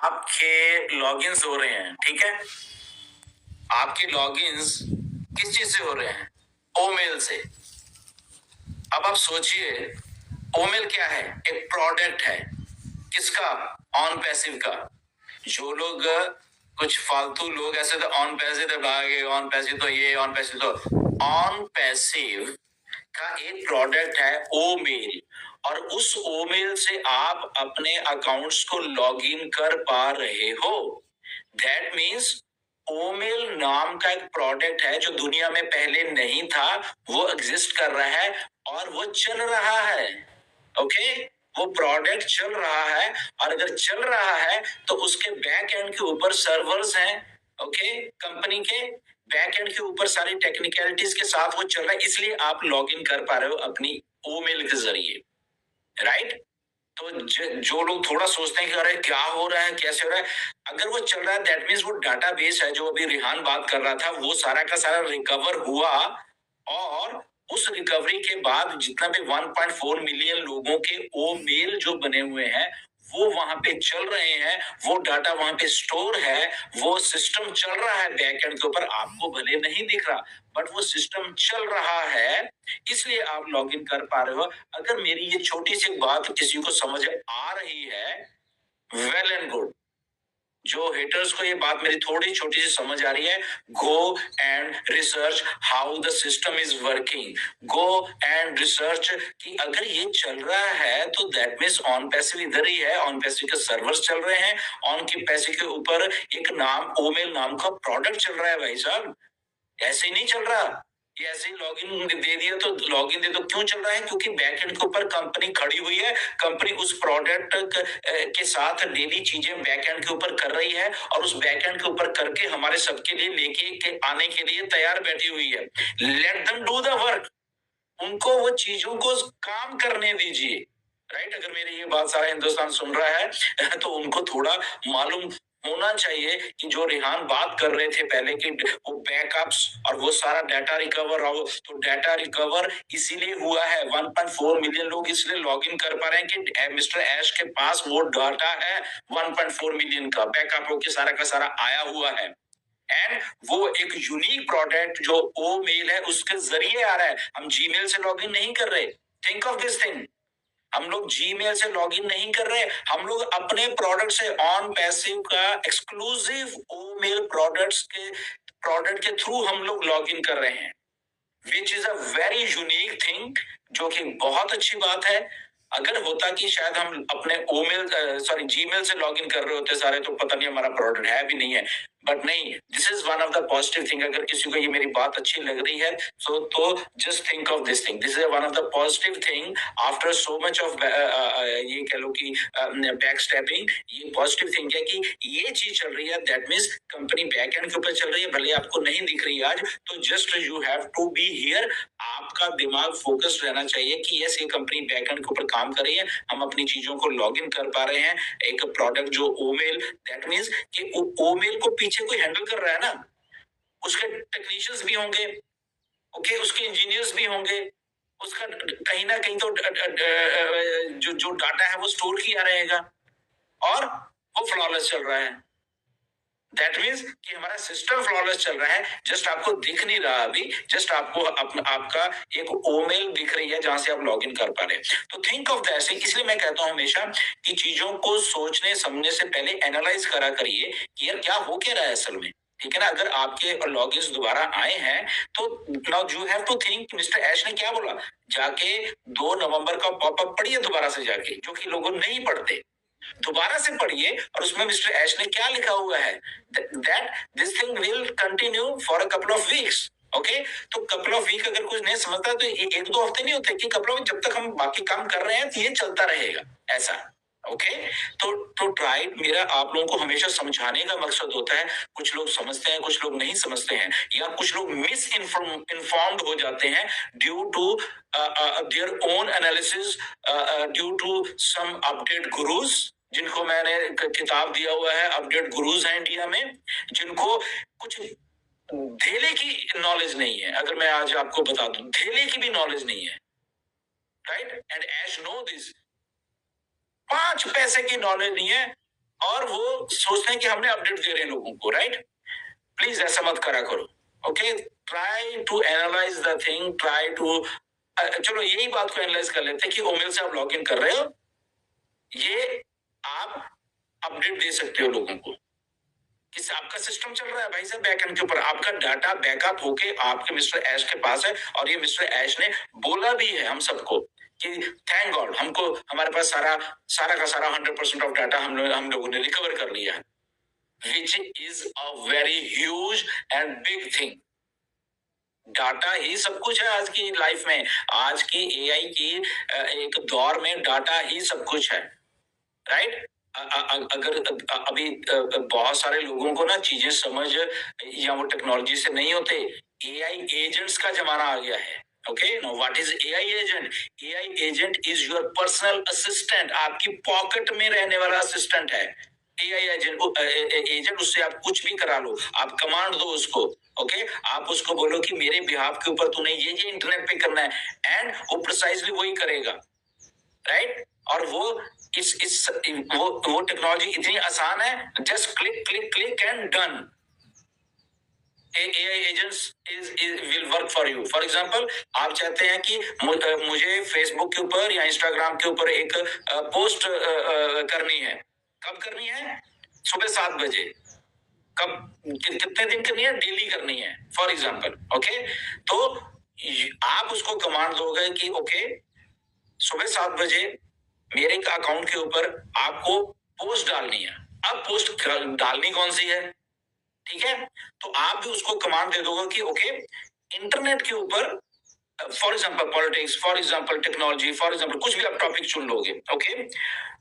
आपके लॉगिन्स हो रहे हैं, ठीक है। आपके लॉगिन्स किस चीज से हो रहे हैं? ओमेल से। अब आप सोचिए, ओमेल क्या है? एक प्रोडक्ट है। किसका? ऑन पैसिव का। जो लोग कुछ फालतू लोग ऐसे तो ऑन पैसिव दबाएंगे, ऑन पैसिव तो ये, ऑन पैसिव तो ऑन पैसिव का एक प्रोडक्ट है ओमेल, और उस ओमेल से आप अपने अकाउंट्स को लॉगिन कर पा रहे हो। दैट मीन्स ओमेल नाम का एक प्रोडक्ट है जो दुनिया में पहले नहीं था, वो एग्जिस्ट कर रहा है और वो चल रहा है। ओके, वो प्रोडक्ट चल रहा है, और अगर चल रहा है तो उसके बैक एंड के ऊपर सर्वर्स हैं। ओके, कंपनी के बैक एंड के ऊपर सारी टेक्निकलिटीज के साथ वो चल रहा है, इसलिए आप लॉग इन कर पा रहे हो अपनी ओमेल के जरिए, राइट। तो जो लोग थोड़ा सोचते हैं कि अरे क्या हो रहा है, कैसे हो रहा है, अगर वो चल रहा है दैट मीन्स वो डाटाबेस है जो अभी रिहान बात कर रहा था, वो सारा का सारा रिकवर हुआ, और उस रिकवरी के बाद जितना भी 1.4 मिलियन लोगों के ओ मेल जो बने हुए हैं वो वहां पे चल रहे हैं, वो डाटा वहां पे स्टोर है, वो सिस्टम चल रहा है बैक एंड के ऊपर, आपको भले नहीं दिख रहा बट वो सिस्टम चल रहा है, इसलिए आप लॉगिन कर पा रहे हो। अगर मेरी ये छोटी सी बात किसी को समझ आ रही है, वेल एंड गुड। जो हेटर्स को ये बात मेरी थोड़ी छोटी सी समझ आ रही है, go and research how the system is working. Go and research कि अगर ये चल रहा है तो दैट मीन्स ऑन पैसिव इधर ही है, ऑन पैसिव के सर्वर्स चल रहे हैं, ऑन की पैसिव के ऊपर एक नाम ओमेल नाम का प्रोडक्ट चल रहा है। भाई साहब, ऐसे ही नहीं चल रहा, ये ऐसे ही लॉगिन दे दिया तो लॉगिन दे, तो क्यों चल रहा है? क्योंकि बैकएंड के ऊपर कंपनी खड़ी हुई है, कंपनी उस प्रोडक्ट के साथ डेली चीजें बैकएंड के ऊपर कर रही है, और उस बैकएंड के ऊपर करके हमारे सबके लिए लेके आने के लिए तैयार बैठी हुई है। Let them do the work, उनको वो चीजों को काम करने दीजिए, राइट। अगर मेरी ये बात सारा हिंदुस्तान सुन रहा है तो उनको थोड़ा मालूम होना चाहिए कि जो रिहान बात कर रहे थे पहले कि वो बैकअप्स और वो सारा डाटा रिकवर हो, तो डाटा रिकवर इसीलिए हुआ है। 1.4 मिलियन लोग इसलिए लॉगिन कर पा रहे हैं कि मिस्टर ऐश के पास वो डाटा है 1.4 मिलियन का बैकअप होके सारा का सारा आया हुआ है, एंड वो एक यूनिक प्रोडक्ट जो ओ मेल है उसके जरिए आ रहा है। हम जीमेल से लॉगिन नहीं कर रहे, थिंक ऑफ दिस थिंग। हम लोग जीमेल से लॉगिन नहीं कर रहे, हम लोग अपने प्रोडक्ट से ऑन पैसिव का एक्सक्लूसिव ओ मेल प्रोडक्ट के थ्रू हम लोग लॉगिन कर रहे हैं, विच is a very unique thing, जो कि बहुत अच्छी बात है। अगर होता कि शायद हम अपने जीमेल से लॉगिन कर रहे होते सारे, तो पता नहीं हमारा प्रोडक्ट है भी नहीं है, बट नहीं, this is one of the positive thing. अगर किसी को ये मेरी बात अच्छी लग रही है तो just think of this thing, this is one of the positive thing after so much of ये कह लो कि बैक स्टेपिंग। ये पॉजिटिव थिंग है कि ये चीज चल रही है, that means company back and के ऊपर चल रही है, भले आपको नहीं दिख रही आज, तो just you have to be here. आपका दिमाग फोकस्ड रहना चाहिए कि यस, ये कंपनी बैक एंड के ऊपर काम कर रही है, हम अपनी चीजों को लॉग इन कर पा रहे हैं। एक प्रोडक्ट जो ओमेल, दैट मीन्स कि ओमेल को पीछे कोई हैंडल कर रहा है ना, उसके टेक्नीशियंस भी होंगे, ओके, उसके इंजीनियर्स भी होंगे, उसका कहीं ना कहीं तो जो डाटा है वो स्टोर किया रहेगा, और वो फ्लॉलेस चल रहा है। दैट मीन्स कि हमारा सिस्टम फ्लॉलेस चल रहा है, जस्ट आपको दिख नहीं रहा अभी, जस्ट आपको आपका एक ओमेल दिख रही है जहां से आप लॉगिन कर पा रहे हैं। तो थिंक ऑफ दैट, इसलिए मैं कहता हूं हमेशा कि चीजों को सोचने समझने से पहले एनालाइज करा करिए कि यार क्या हो क्या रहा है असल में, ठीक है ना। अगर आपके लॉगिन्स दोबारा आए हैं तो now you have to think mister Ash ने क्या बोला, जाके 2 नवंबर का पॉपअप पढ़िए दोबारा से जाके, जो कि लोग नहीं पढ़ते, दोबारा से पढ़िए, और उसमें मिस्टर ऐश ने क्या लिखा हुआ है, that this thing will continue for a couple of weeks. Okay, तो कपल ऑफ वीक अगर कुछ नहीं समझता तो एक दो हफ्ते नहीं होते कि कपल ऑफ, जब तक हम बाकी काम कर रहे हैं तो ये चलता रहेगा ऐसा। ओके, तो ट्राई, मेरा आप लोगों को हमेशा समझाने का मकसद होता है, कुछ लोग समझते हैं कुछ लोग नहीं समझते हैं, या कुछ लोग मिस इन्फॉर्म्ड हो जाते हैं due to their own analysis, due to some update gurus, जिनको मैंने किताब दिया हुआ है, अपडेट गुरुज हैं इंडिया में, जिनको कुछ धेले की नॉलेज नहीं है। अगर मैं आज आपको बता दूं, धेले की भी नॉलेज नहीं है, राइट, एंड ऐश नो दिस, 5 पैसे की नॉलेज नहीं है, और वो सोचते हैं कि हमने अपडेट दे रहे हैं लोगों को, राइट? प्लीज ऐसा मत करा करो, okay? Try to analyse the thing, try to, चलो यही बात को एनालाइज कर लेते हैं कि ओमेल से आप लॉग इन कर रहे हो, ये आप अपडेट दे सकते हो लोगों को कि आपका सिस्टम चल रहा है भाई साहब बैकएंड के ऊपर, आपका डाटा बैकअप होके आपके मिस्टर ऐश के पास है, और ये मिस्टर ऐश ने बोला भी है हम सबको कि थैंक गॉड हमको हमारे पास सारा सारा का सारा 100% ऑफ डाटा हम लोगों ने रिकवर कर लिया है, which is a very huge and big thing. Data ही सब कुछ है आज की लाइफ में, आज की एआई की एक दौर में डाटा ही सब कुछ है, राइट? अगर अभी बहुत सारे लोगों को ना चीजें समझ या वो टेक्नोलॉजी से नहीं होते, एआई एजेंट्स का जमाना आ गया है, okay? No, what is AI agent? AI agent is your personal assistant, आपकी पॉकेट में रहने वाला असिस्टेंट है एआई एजेंट। एजेंट, उससे आप कुछ भी करा लो, आप कमांड दो उसको, ओके? आप उसको बोलो कि मेरे बिहाफ के ऊपर तूने ये इंटरनेट पे करना है, एंड वो प्रिसाइजली वही करेगा, राइट? और वो इस वो टेक्नोलॉजी इतनी आसान है, just click click click and done. AI agents is will work for you. For example, आप चाहते हैं कि मुझे फेसबुक के ऊपर या इंस्टाग्राम के ऊपर एक पोस्ट करनी है, कब करनी है? सुबह 7 बजे। कब, कितने दिन करनी है? डेली करनी है, फॉर एग्जाम्पल, ओके? तो आप उसको कमांड दोगे कि ओके, सुबह 7 बजे मेरे अकाउंट के ऊपर आपको पोस्ट डालनी है। अब पोस्ट डालनी कौन सी है, ठीक है? तो आप भी उसको कमांड दे दोगे कि ओके, इंटरनेट के ऊपर for example politics, for example technology, for example कुछ भी आप टॉपिक चुन लोगे, ओके?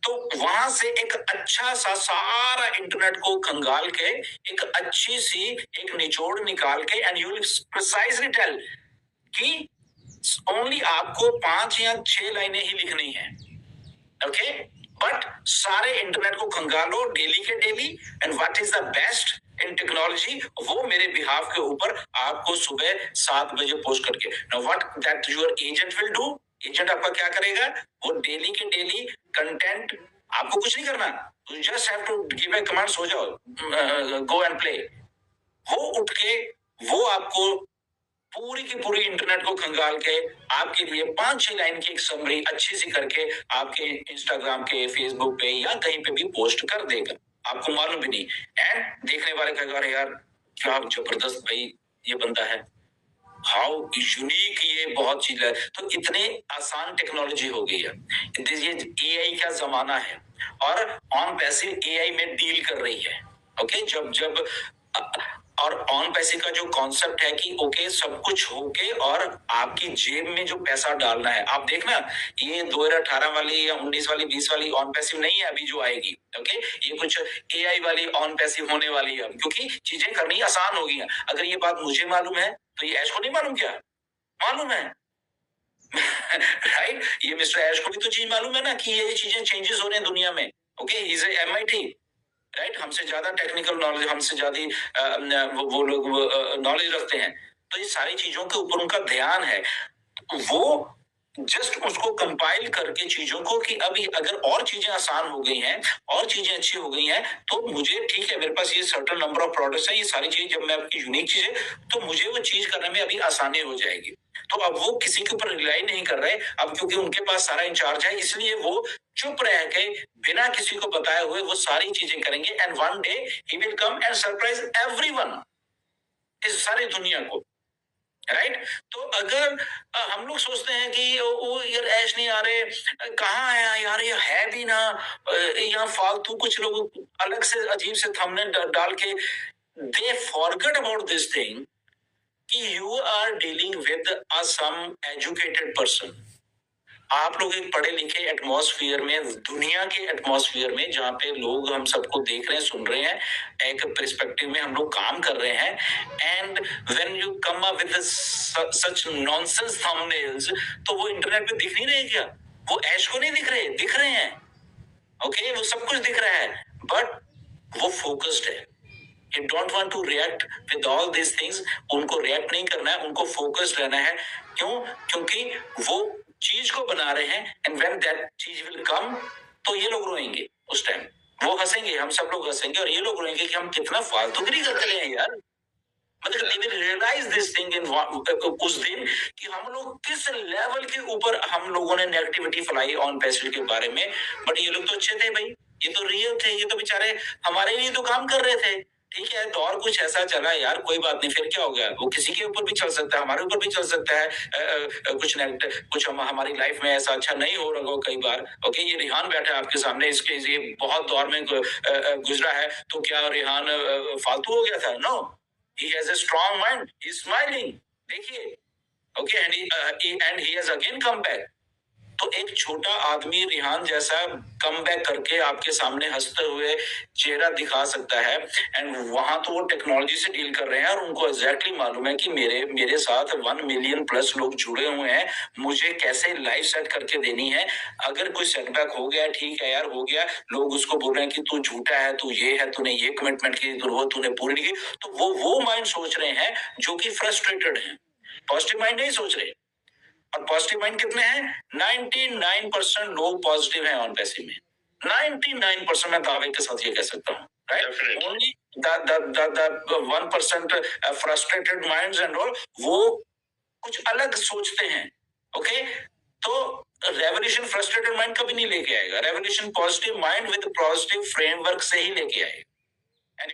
तो वहां से एक अच्छा सा सारा इंटरनेट को खंगाल के एक अच्छी सी एक निचोड़ निकाल के, and you will precisely tell कि ओनली आपको 5 या 6 लाइनें ही लिखनी है, ओके? बट सारे इंटरनेट को खंगालो डेली के daily, and what is the best in technology, वो मेरे बिहाफ के ऊपर आपको सुबह 7 बजे पोस्ट करके। Now what that your agent will do, agent आपका क्या करेगा? वो डेली के डेली कंटेंट, आपको कुछ नहीं करना, you just have to give a command, सो जाओ, गो एंड प्ले। वो उठ के वो आपको पूरी की पूरी इंटरनेट को खंगाल के आपके लिए 5-6 लाइन की एक समरी अच्छी सी करके आपके इंस्टाग्राम के, फेसबुक पे या कहीं पे भी पोस्ट कर देगा, आपको मालूम भी नहीं, एंड देखने वाले कहेगा अरे यार क्या जबरदस्त भाई ये बंदा है, हाउ यूनिक, ये बहुत चीज है। तो इतने आसान टेक्नोलॉजी हो गई है, ये एआई का जमाना है, और ऑन पैसिव एआई में डील कर रही है, ओके? जब जब और ऑन पैसे का जो कॉन्सेप्ट है कि ओके सब कुछ होके और आपकी जेब में जो पैसा डालना है, आप देखना ये 2018 वाली या 19 वाली 20 वाली ऑन पैसिव नहीं है अभी जो आएगी, ओके? ये कुछ एआई वाली ऑन पैसिव होने वाली है, क्योंकि चीजें करनी आसान हो गई हैं। अगर ये बात मुझे मालूम है तो ये ऐश को नहीं मालूम क्या? मालूम है। राइट? ये मिस्टर ऐश को भी तो चीज मालूम है ना कि ये चीजें चेंजेस हो रहे हैं दुनिया में, okay? He is MIT, right? हमसे ज्यादा टेक्निकल नॉलेज, हमसे ज्यादा वो लोग नॉलेज रखते हैं, तो ये सारी चीजों के ऊपर उनका ध्यान है। वो जस्ट उसको कंपाइल करके चीजों को कि अभी अगर और चीजें आसान हो गई हैं और चीजें अच्छी हो गई हैं, तो मुझे ठीक है, मेरे पास ये सर्टेन नंबर ऑफ प्रोडक्ट्स हैं, ये सारी चीज जब मैं आपकी यूनिक चीज है तो मुझे वो चीज करने में अभी आसानी हो जाएगी। तो अब वो किसी के ऊपर रिलाई नहीं कर रहे, अब क्योंकि उनके पास सारा इंचार्ज है, इसलिए वो चुप रह के बिना किसी को बताए हुए वो सारी चीजें करेंगे, and one day he will come and surprise everyone, इस सारी दुनिया को, राइट? तो अगर हम लोग सोचते हैं कि वो यार ऐश नहीं आ रहे, कहाँ है यार, ये है भी ना, यहाँ फालतू कुछ लोग अलग से अजीब से थंबनेल डाल के, they forget about this thing कि you are dealing with a some educated person. आप लोग एक पढ़े लिखे एटमॉस्फेयर में, दुनिया के एटमॉस्फेयर में, जहाँ पे लोग हम सबको देख रहे हैं, सुन रहे हैं, एक पर्सपेक्टिव में हम लोग काम कर रहे हैं, and when you come up with such nonsense thumbnails, तो वो इंटरनेट पे दिख नहीं रहे क्या? वो ऐश को नहीं दिख रहे, दिख रहे हैं, ओके? वो सब कुछ दिख रहा है, बट वो फोकस्ड है। You don't want to react with all these things, उनको रिएक्ट नहीं करना है, उनको फोकस रहना है। क्यों? क्योंकि वो चीज को बना रहे हैं, एंड व्हेन दैट चीज विल कम, तो ये लोग रोएंगे उस टाइम, वो हंसेंगे, हम सब लोग हंसेंगे और ये लोग बोलेंगे कि हम कितना फालतूगिरी करते रहे हैं यार। मतलब they will realize this thing in उस दिन कि हम लोग किस लेवल के ऊपर हम लोगों ने नेगेटिविटी फैलाई ऑन पैसिव के बारे में। बट ये लोग तो अच्छे थे भाई, ये तो रियल थे, ये तो बेचारे हमारे लिए तो काम कर रहे थे। ठीक है, दौर कुछ ऐसा चला यार, कोई बात नहीं, फिर क्या हो गया, वो किसी के ऊपर भी चल सकता है, हमारे ऊपर भी चल सकता है। कुछ नेगेटिव कुछ हमारी लाइफ में ऐसा अच्छा नहीं हो रहा हो कई बार। ओके, ये रिहान बैठा है आपके सामने, इसके ये बहुत दौर में गुजरा है, तो क्या रिहान फालतू हो गया था? No, he has a strong mind, he's smiling, देखिए। Okay, and he has again come back। तो एक छोटा आदमी रिहान जैसा कम बैक करके आपके सामने हंसते हुए चेहरा दिखा सकता है। एंड वहां तो वो टेक्नोलॉजी से डील कर रहे हैं और उनको एग्जैक्टली मालूम है कि मेरे साथ 1 मिलियन प्लस लोग जुड़े हुए हैं, मुझे कैसे लाइफ सेट करके देनी है। अगर कोई सेटबैक हो गया, ठीक है यार, हो गया, लोग उसको बोल रहे हैं कि तू झूठा है, तू ये है, तूने ये कमिटमेंट की, तूने पूरी नहीं की, तो वो माइंड सोच रहे हैं जो कि फ्रस्ट्रेटेड है। पॉजिटिव माइंड नहीं सोच रहे। और पॉजिटिव माइंड कितने हैं? 99% लोग पॉजिटिव हैं ऑन पैसिव में। 99% मैं दावे के साथ ये कह सकता हूँ, right? Only the 1% frustrated minds and all, वो कुछ अलग सोचते हैं। ओके, तो रेवोल्यूशन फ्रस्ट्रेटेड माइंड कभी नहीं लेके आएगा, revolution positive mind with positive framework से ही लेके आएगा।